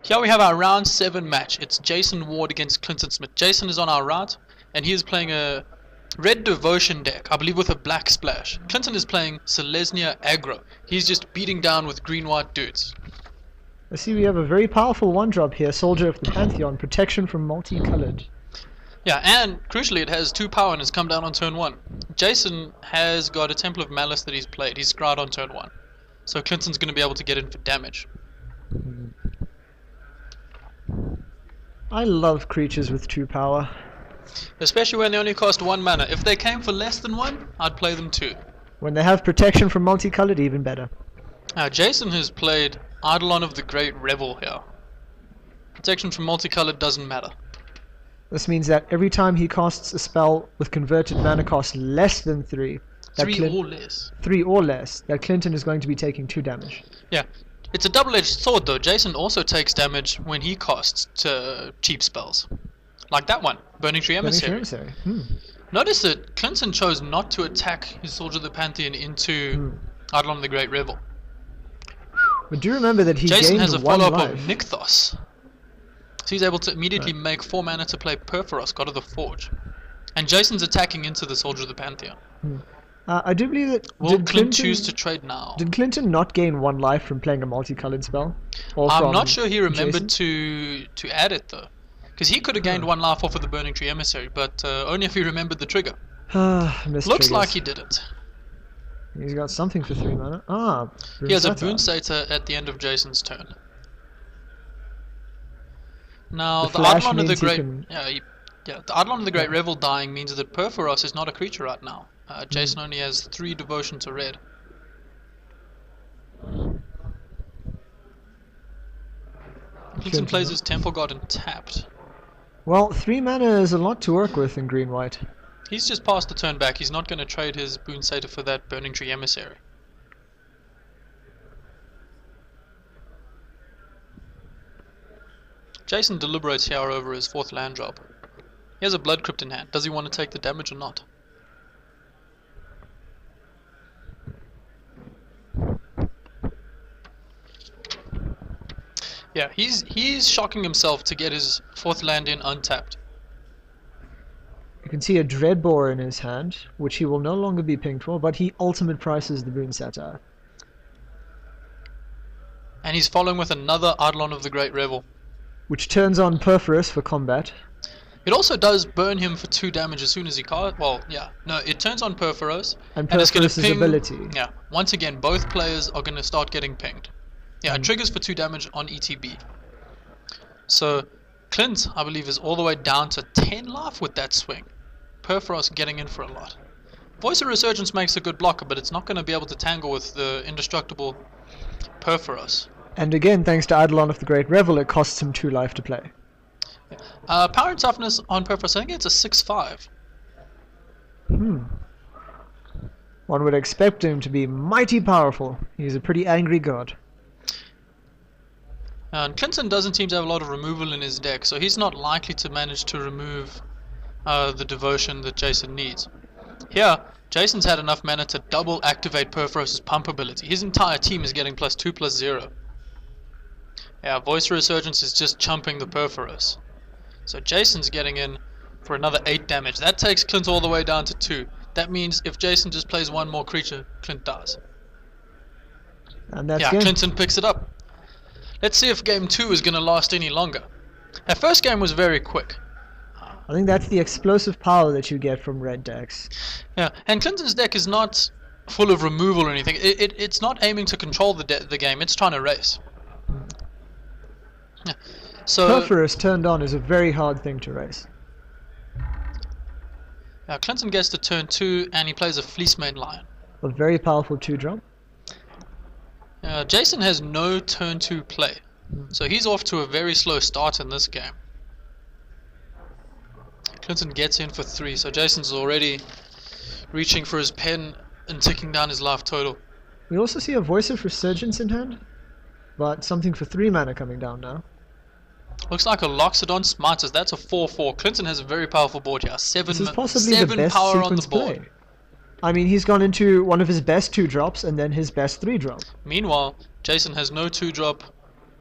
Here we have our round 7 match. It's Jason Ward against Clinton Smith. Jason is on our right, and he is playing a red devotion deck, I believe with a black splash. Clinton is playing Selesnya aggro. He's just beating down with green-white dudes. I see we have a very powerful one-drop here, Soldier of the Pantheon, protection from multicolored. Yeah, and crucially it has 2 power and has come down on turn 1. Jason has got a Temple of Malice that he's played. He's scryed on turn 1. So Clinton's going to be able to get in for damage. I love creatures with 2 power. Especially when they only cost 1 mana. If they came for less than 1, I'd play them 2. When they have protection from multicolored, even better. Now Jason has played Eidolon of the Great Revel here. Protection from multicolored doesn't matter. This means that every time he casts a spell with converted mana cost less than 3, 3 or less. 3 or less, that Clinton is going to be taking 2 damage. Yeah. It's a double-edged sword though. Jason also takes damage when he casts cheap spells. Like that one, Burning Tree Emissary. Notice that Clinton chose not to attack his Soldier of the Pantheon into Eidolon of the Great Revel. But do remember that he Jason gained has a 1 follow-up life. of Nykthos. So he's able to immediately make 4 mana to play Perforos, God of the Forge. And Jason's attacking into the Soldier of the Pantheon. I do believe that... Will Clinton choose to trade now? Did Clinton not gain 1 life from playing a multicolored spell? Or I'm from not sure he remembered Jason? to add it though. Because he could have gained 1 life off of the Burning Tree Emissary, but only if he remembered the trigger. Looks like he didn't. He's got something for 3 mana. He has a Boon Satyr at the end of Jason's turn. Now the Eidolon of the Great the Eidolon of the Great Revel dying means that Perforos is not a creature right now. Jason only has 3 devotion to red. Clinton plays his Temple Garden tapped. Well, 3 mana is a lot to work with in green-white. He's just passed the turn back. He's not going to trade his Boon Satyr for that Burning Tree Emissary. Jason deliberates here over his 4th land drop. He has a Blood Crypt in hand. Does he want to take the damage or not? Yeah, he's shocking himself to get his 4th land in untapped. You can see a Dreadbore in his hand, which he will no longer be pinged for, but he ultimate prices the Boon Satyr. And he's following with another Eidolon of the Great Revel. Which turns on Perforos for combat. It also does burn him for 2 damage as soon as he casts. Well, yeah. No, it turns on Perforos. And it's going Perforos' to ping. ability. Yeah. Once again, both players are going to start getting pinged. Yeah, it triggers for 2 damage on ETB. So, Clint, I believe, is all the way down to 10 life with that swing. Perforos getting in for a lot. Voice of Resurgence makes a good blocker, but it's not going to be able to tangle with the indestructible Perforos. And again, thanks to Eidolon of the Great Revel, it costs him 2 life to play. Power and toughness on Perforos, I think it's a 6/5. One would expect him to be mighty powerful. He's a pretty angry god. And Clinton doesn't seem to have a lot of removal in his deck, so he's not likely to manage to remove the devotion that Jason needs. Here, Jason's had enough mana to double activate Perforos' pump ability. His entire team is getting +2/+0. Yeah, Voice Resurgence is just chumping the Perforos. So Jason's getting in for another 8 damage. That takes Clint all the way down to 2. That means if Jason just plays 1 more creature, Clint dies. And that's yeah, Clinton picks it up. Let's see if game 2 is going to last any longer. That first game was very quick. I think that's the explosive power that you get from red decks. Yeah, and Clinton's deck is not full of removal or anything. It's not aiming to control the game. It's trying to race. Yeah. So Perforos turned on is a very hard thing to race. Yeah, Clinton gets to turn 2 and he plays a Fleecemane Lion. A very powerful 2-drop. Jason has no turn 2 play. So he's off to a very slow start in this game. Clinton gets in for 3, so Jason's already reaching for his pen and ticking down his life total. We also see a Voice of Resurgence in hand, but something for 3 mana coming down now. Looks like a Loxodon Smites. That's a 4/4. Clinton has a very powerful board here. 7 This is possibly the best power on the sequence board. play. I mean, he's gone into one of his best 2-drops and then his best 3-drop. Meanwhile, Jason has no 2-drop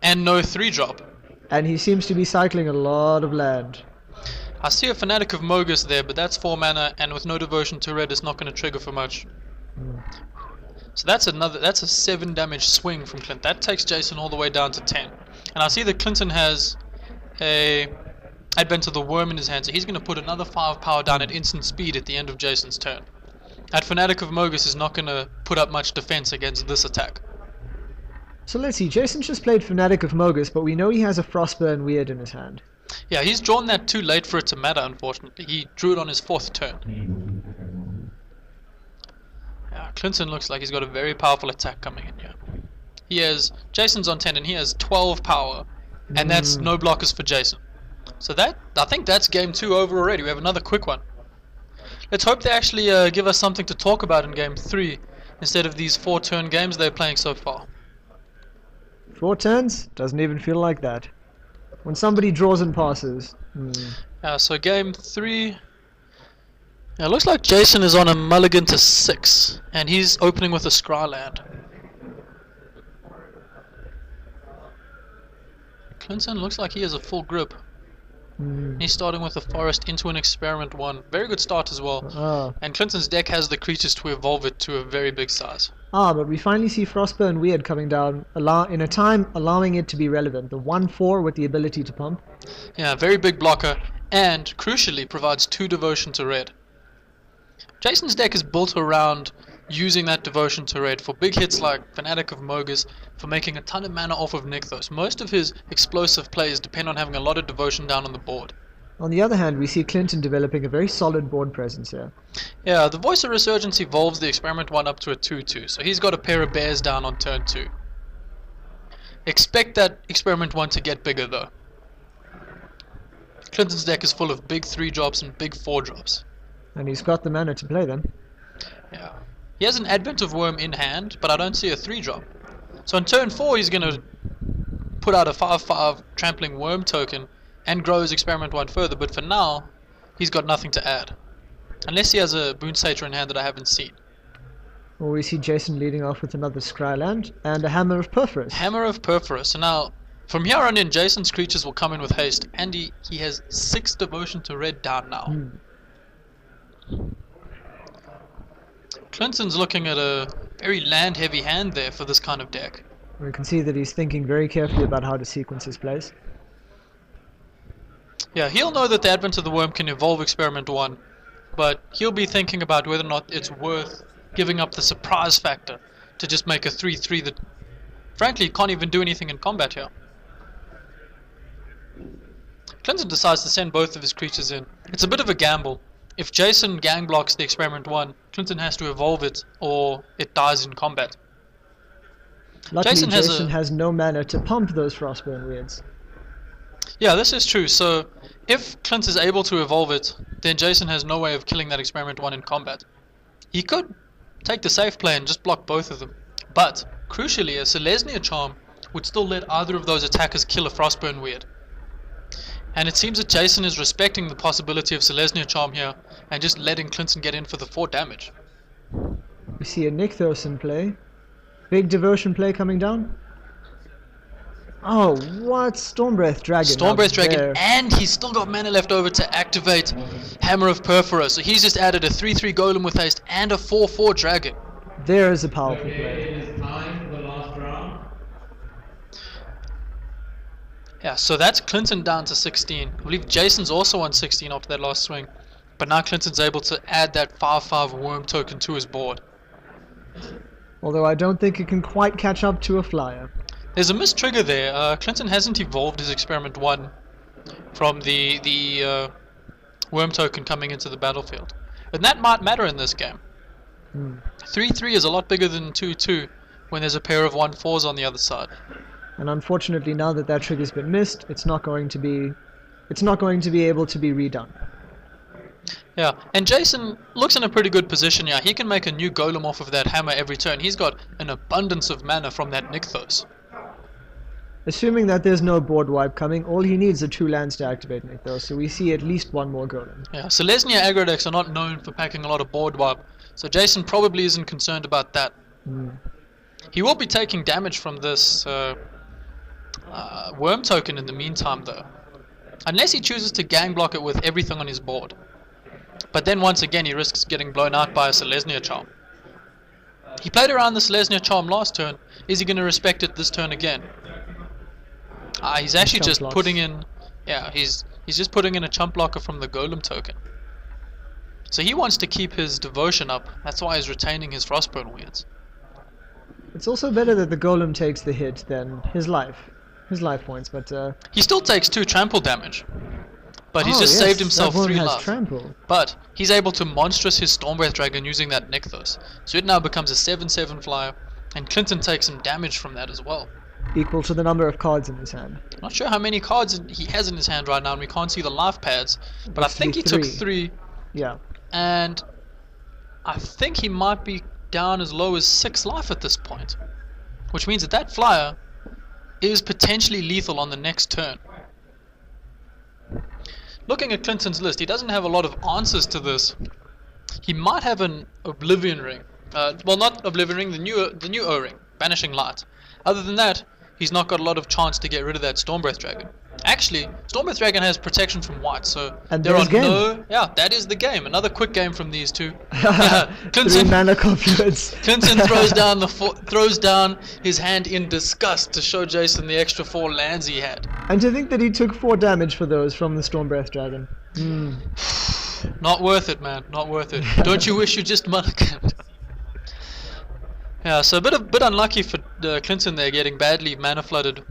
And no 3-drop. And he seems to be cycling a lot of land. I see a Fanatic of Mogus there, but that's 4 mana, and with no Devotion to red, it's not going to trigger for much. So that's a 7 damage swing from Clint. That takes Jason all the way down to 10. And I see that Clinton has a Advent of the Worm in his hand, so he's going to put another 5 power down at instant speed at the end of Jason's turn. That Fanatic of Mogus is not going to put up much defense against this attack. So let's see, Jason just played Fanatic of Mogus, but we know he has a Frostburn Weird in his hand. Yeah, he's drawn that too late for it to matter, unfortunately. He drew it on his 4th turn. Yeah, Clinton looks like he's got a very powerful attack coming in here. Jason's on 10 and he has 12 power, and that's no blockers for Jason. So I think that's game 2 over already. We have another quick one. Let's hope they actually give us something to talk about in game 3 instead of these 4-turn games they're playing so far. 4 turns? Doesn't even feel like that. When somebody draws and passes. So game 3. Yeah, it looks like Jason is on a mulligan to 6, and he's opening with a Scryland. Clinton looks like he has a full grip. He's starting with a Forest into an Experiment 1. Very good start as well. And Clinton's deck has the creatures to evolve it to a very big size. But we finally see Frostburn Weird coming down in a time allowing it to be relevant. The 1/4 with the ability to pump. Yeah, very big blocker, and crucially provides 2 devotion to red. Jason's deck is built around using that devotion to red for big hits like Fanatic of Mogus, for making a ton of mana off of Nykthos. Most of his explosive plays depend on having a lot of devotion down on the board. On the other hand, we see Clinton developing a very solid board presence here. Yeah, the Voice of Resurgence evolves the Experiment 1 up to a 2/2, so he's got a pair of bears down on turn 2. Expect that Experiment 1 to get bigger though. Clinton's deck is full of big 3-drops and big 4-drops. And he's got the mana to play them. Yeah. He has an Advent of Worm in hand, but I don't see a 3-drop. So on turn 4 he's going to put out a 5/5 Trampling Worm token and grow his Experiment 1 further, but for now he's got nothing to add. Unless he has a Boon Satyr in hand that I haven't seen. Well, we see Jason leading off with another Scryland and a Hammer of Perforus. Hammer of Perforus. So now, from here on in, Jason's creatures will come in with haste, and he has 6 devotion to red down now. Clinton's looking at a very land-heavy hand there for this kind of deck. We can see that he's thinking very carefully about how to sequence his plays. Yeah, he'll know that the Advent of the Worm can evolve Experiment 1, but he'll be thinking about whether or not it's worth giving up the surprise factor to just make a 3/3 that, frankly, can't even do anything in combat here. Clinton decides to send both of his creatures in. It's a bit of a gamble. If Jason gang blocks the Experiment 1, Clinton has to evolve it, or it dies in combat. Luckily, Jason has no mana to pump those Frostburn Weirds. Yeah, this is true. So if Clint is able to evolve it, then Jason has no way of killing that Experiment 1 in combat. He could take the safe play and just block both of them. But, crucially, a Selesnya Charm would still let either of those attackers kill a Frostburn Weird. And it seems that Jason is respecting the possibility of Selesnya Charm here and just letting Clinton get in for the 4 damage. We see a Nykthos in play. Big devotion play coming down. Oh, what? Stormbreath Dragon. Stormbreath Dragon, and he's still got mana left over to activate Hammer of Perforus. So he's just added a 3/3 Golem with haste and a 4/4 Dragon. There is a powerful play. It is time for the last round. Yeah, so that's Clinton down to 16. I believe Jason's also on 16 after that last swing. But now Clinton's able to add that 5/5 Worm token to his board. Although I don't think it can quite catch up to a flyer. There's a missed trigger there. Clinton hasn't evolved his Experiment 1 from the Worm token coming into the battlefield. And that might matter in this game. 3/3 is a lot bigger than 2/2 when there's a pair of 1/4s on the other side. And unfortunately, now that that trigger's been missed, it's not going to be able to be redone. Yeah, and Jason looks in a pretty good position here. He can make a new golem off of that hammer every turn. He's got an abundance of mana from that Nykthos. Assuming that there's no board wipe coming, all he needs are 2 lands to activate Nykthos, so we see at least 1 more golem. Yeah, Selesnya aggro decks are not known for packing a lot of board wipe, so Jason probably isn't concerned about that. He will be taking damage from this Worm token in the meantime, though. Unless he chooses to gang block it with everything on his board. But then once again he risks getting blown out by a Selesnya charm. He played around the Selesnya charm last turn. Is he going to respect it this turn again? He's actually just putting in... Yeah, he's just putting in a chump blocker from the Golem token. So he wants to keep his devotion up. That's why he's retaining his Frostbone Weirds. It's also better that the Golem takes the hit than his life points, but He still takes 2 trample damage. But he's oh, just yes, saved himself that one 3 has life. trample. But he's able to monstrous his Stormbreath Dragon using that Nykthos. So it now becomes a 7/7 flyer, and Clinton takes some damage from that as well. Equal to the number of cards in his hand. Not sure how many cards he has in his hand right now, and we can't see the life pads. But I think he took 3, Yeah. and I think he might be down as low as 6 life at this point. Which means that that flyer is potentially lethal on the next turn. Looking at Clinton's list, he doesn't have a lot of answers to this. He might have an Oblivion Ring. Well, not Oblivion Ring, the new O-Ring, Banishing Light. Other than that, he's not got a lot of chance to get rid of that Stormbreath Dragon. Actually, Stormbreath Dragon has protection from white, so and there are game. no... Yeah, that is the game. Another quick game from these two. 3 mana confluence. Clinton throws down his hand in disgust to show Jason the extra 4 lands he had. And to think that he took 4 damage for those from the Stormbreath Dragon. Not worth it, man. Not worth it. Don't you wish you just mulliganed? Yeah, so a bit unlucky for Clinton there, getting badly mana flooded.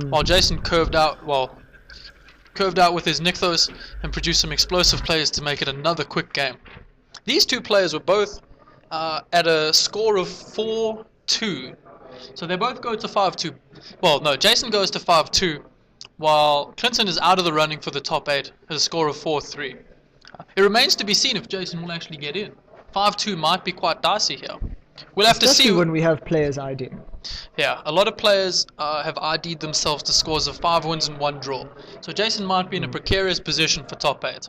While Jason curved out with his Nykthos and produced some explosive plays to make it another quick game. These two players were both at a score of 4-2. So they both go to 5-2. Well, no, Jason goes to 5-2, while Clinton is out of the running for the top 8 at a score of 4-3. It remains to be seen if Jason will actually get in. 5-2 might be quite dicey here. We'll have to see when we have players ID. Yeah, a lot of players have ID'd themselves to scores of 5 wins and 1 draw. So Jason might be in a precarious position for top 8.